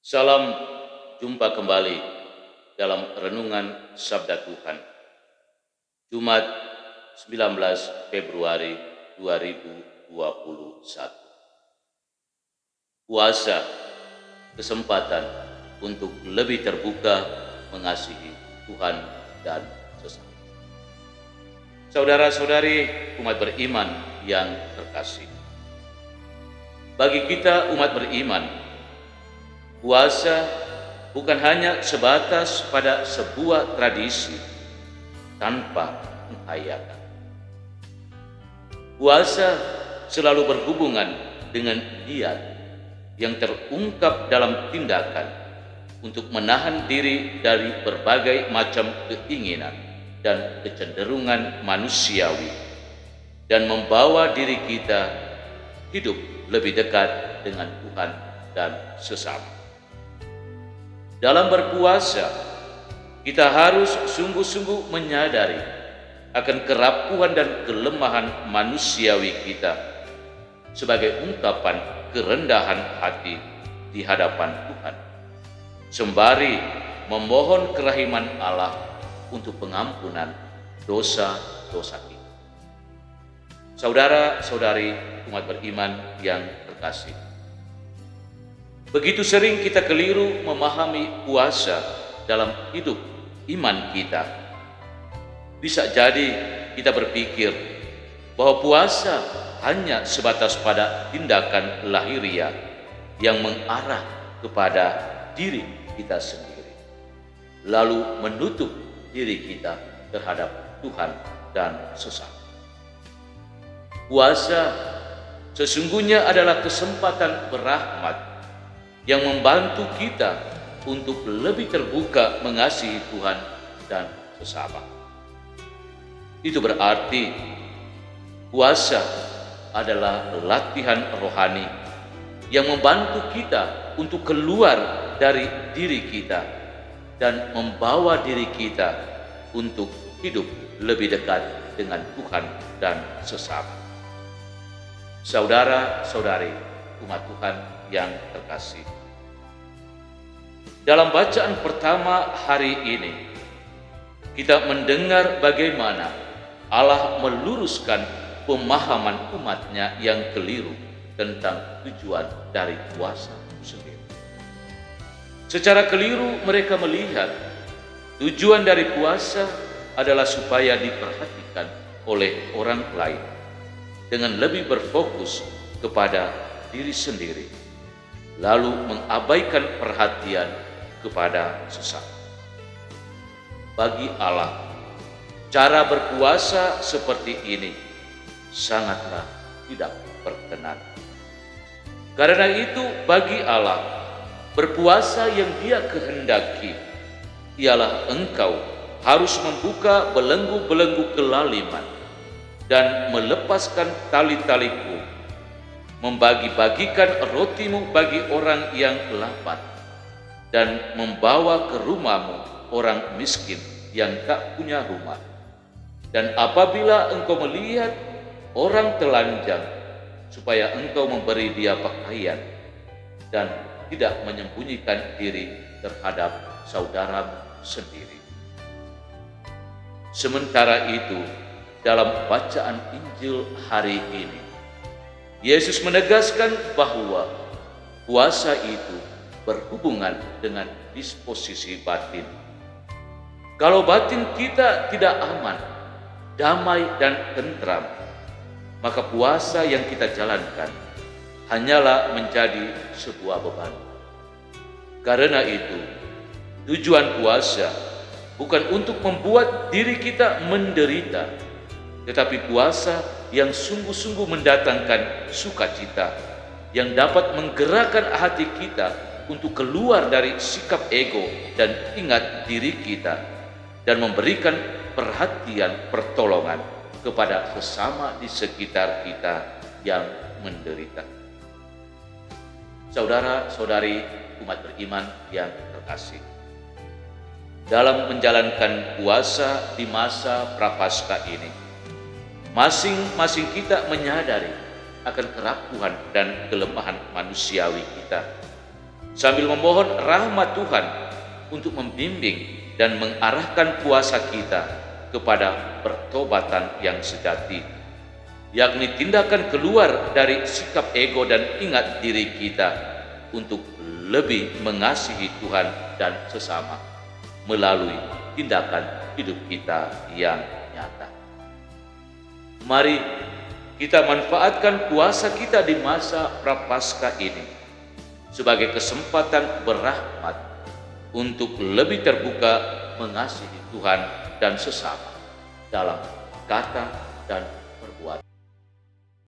Salam jumpa kembali dalam renungan Sabda Tuhan. Jumat 19 Februari 2021. Puasa, kesempatan untuk lebih terbuka mengasihi Tuhan dan sesama. Saudara-saudari umat beriman yang terkasih. Bagi kita umat beriman, puasa bukan hanya sebatas pada sebuah tradisi tanpa menghayati. Puasa selalu berhubungan dengan niat yang terungkap dalam tindakan untuk menahan diri dari berbagai macam keinginan dan kecenderungan manusiawi dan membawa diri kita hidup lebih dekat dengan Tuhan dan sesama. Dalam berpuasa, kita harus sungguh-sungguh menyadari akan kerapuhan dan kelemahan manusiawi kita sebagai ungkapan kerendahan hati di hadapan Tuhan, sembari memohon kerahiman Allah untuk pengampunan dosa-dosa kita. Saudara-saudari umat beriman yang terkasih, begitu sering kita keliru memahami puasa dalam hidup iman kita. Bisa jadi kita berpikir bahwa puasa hanya sebatas pada tindakan lahiriah yang mengarah kepada diri kita sendiri, lalu menutup diri kita terhadap Tuhan dan sesama. Puasa sesungguhnya adalah kesempatan berahmat yang membantu kita untuk lebih terbuka mengasihi Tuhan dan sesama. Itu berarti puasa adalah latihan rohani yang membantu kita untuk keluar dari diri kita dan membawa diri kita untuk hidup lebih dekat dengan Tuhan dan sesama. Saudara-saudari umat Tuhan yang terkasih, dalam bacaan pertama hari ini kita mendengar bagaimana Allah meluruskan pemahaman umatnya yang keliru tentang tujuan dari puasa itu sendiri. Secara keliru mereka melihat tujuan dari puasa adalah supaya diperhatikan oleh orang lain dengan lebih berfokus kepada diri sendiri, lalu mengabaikan perhatian kepada sesama. Bagi Allah, cara berpuasa seperti ini sangatlah tidak berkenan. Karena itu bagi Allah, berpuasa yang Dia kehendaki ialah engkau harus membuka belenggu-belenggu kelaliman dan melepaskan tali-taliku, membagi-bagikan rotimu bagi orang yang lapar, dan membawa ke rumahmu orang miskin yang tak punya rumah. Dan apabila engkau melihat orang telanjang, supaya engkau memberi dia pakaian, dan tidak menyembunyikan diri terhadap saudaramu sendiri. Sementara itu, dalam bacaan Injil hari ini, Yesus menegaskan bahwa puasa itu berhubungan dengan disposisi batin. Kalau batin kita tidak aman, damai dan tentram, maka puasa yang kita jalankan hanyalah menjadi sebuah beban. Karena itu, tujuan puasa bukan untuk membuat diri kita menderita, tetapi puasa yang sungguh-sungguh mendatangkan sukacita, yang dapat menggerakkan hati kita untuk keluar dari sikap ego dan ingat diri kita, dan memberikan perhatian pertolongan kepada sesama di sekitar kita yang menderita. Saudara-saudari umat beriman yang terkasih, dalam menjalankan puasa di masa Prapaskah ini, masing-masing kita menyadari akan kerapuhan dan kelemahan manusiawi kita, sambil memohon rahmat Tuhan untuk membimbing dan mengarahkan puasa kita kepada pertobatan yang sejati, yakni tindakan keluar dari sikap ego dan ingat diri kita untuk lebih mengasihi Tuhan dan sesama melalui tindakan hidup kita yang nyata. Mari kita manfaatkan puasa kita di masa Prapaskah ini sebagai kesempatan berahmat untuk lebih terbuka mengasihi Tuhan dan sesama dalam kata dan